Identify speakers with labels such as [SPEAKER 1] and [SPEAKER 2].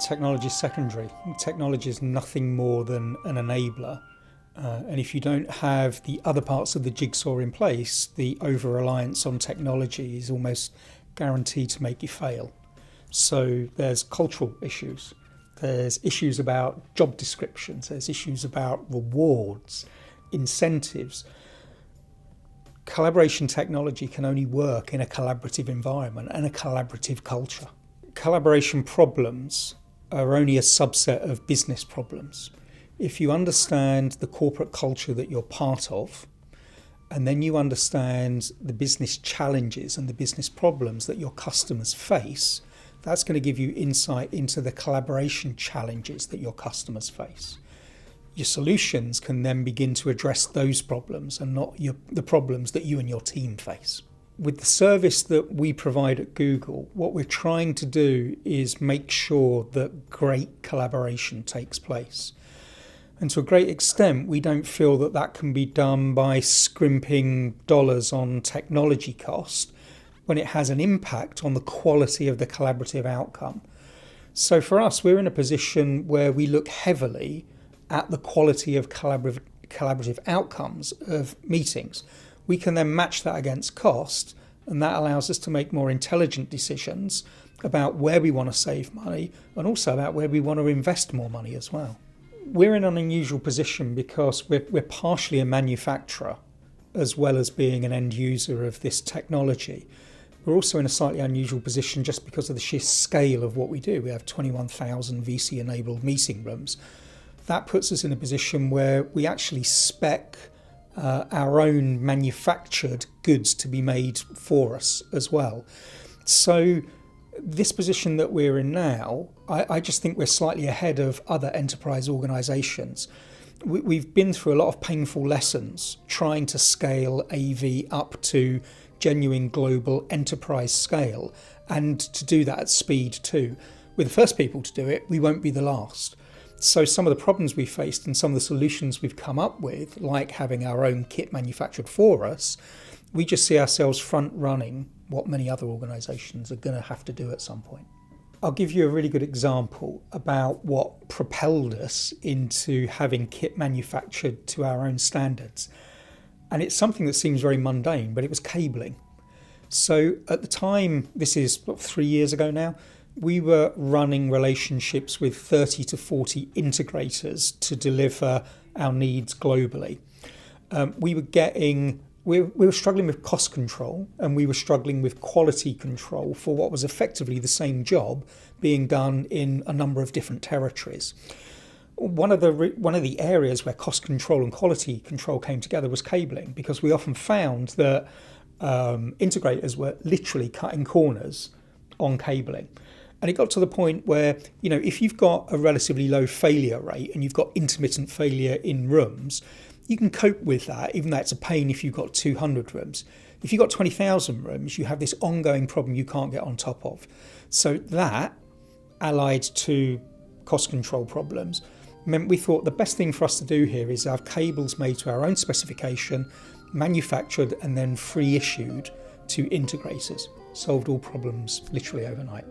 [SPEAKER 1] Technology is secondary. Technology is nothing more than an enabler. And if you don't have the other parts of the jigsaw in place, the over-reliance on technology is almost guaranteed to make you fail. So there's cultural issues. There's issues about job descriptions. There's issues about rewards, incentives. Collaboration technology can only work in a collaborative environment and a collaborative culture. Collaboration problems are only a subset of business problems. If you understand the corporate culture that you're part of, and then you understand the business challenges and the business problems that your customers face, that's going to give you insight into the collaboration challenges that your customers face. Your solutions can then begin to address those problems and not the problems that you and your team face. With the service that we provide at Google, what we're trying to do is make sure that great collaboration takes place. And to a great extent, we don't feel that that can be done by scrimping dollars on technology cost when it has an impact on the quality of the collaborative outcome. So for us, we're in a position where we look heavily at the quality of collaborative outcomes of meetings. We can then match that against cost, and that allows us to make more intelligent decisions about where we want to save money and also about where we want to invest more money as well. We're in an unusual position because we're partially a manufacturer as well as being an end user of this technology. We're also in a slightly unusual position just because of the sheer scale of what we do. We have 21,000 VC-enabled meeting rooms. That puts us in a position where we actually spec our own manufactured goods to be made for us as well. So this position that we're in now, I just think we're slightly ahead of other enterprise organisations. We've been through a lot of painful lessons trying to scale AV up to genuine global enterprise scale, and to do that at speed too. We're the first people to do it, we won't be the last. So some of the problems we faced and some of the solutions we've come up with, like having our own kit manufactured for us, we just see ourselves front running what many other organisations are going to have to do at some point. I'll give you a really good example about what propelled us into having kit manufactured to our own standards. And it's something that seems very mundane, but it was cabling. So at the time, this is 3 years ago now, we were running relationships with 30 to 40 integrators to deliver our needs globally. We were struggling with cost control, and we were struggling with quality control for what was effectively the same job being done in a number of different territories. One of the areas where cost control and quality control came together was cabling, because we often found that integrators were literally cutting corners on cabling. And it got to the point where, if you've got a relatively low failure rate and you've got intermittent failure in rooms, you can cope with that, even though it's a pain if you've got 200 rooms. If you've got 20,000 rooms, you have this ongoing problem you can't get on top of. So that, allied to cost control problems, meant we thought the best thing for us to do here is have cables made to our own specification, manufactured and then free issued to integrators. Solved all problems literally overnight.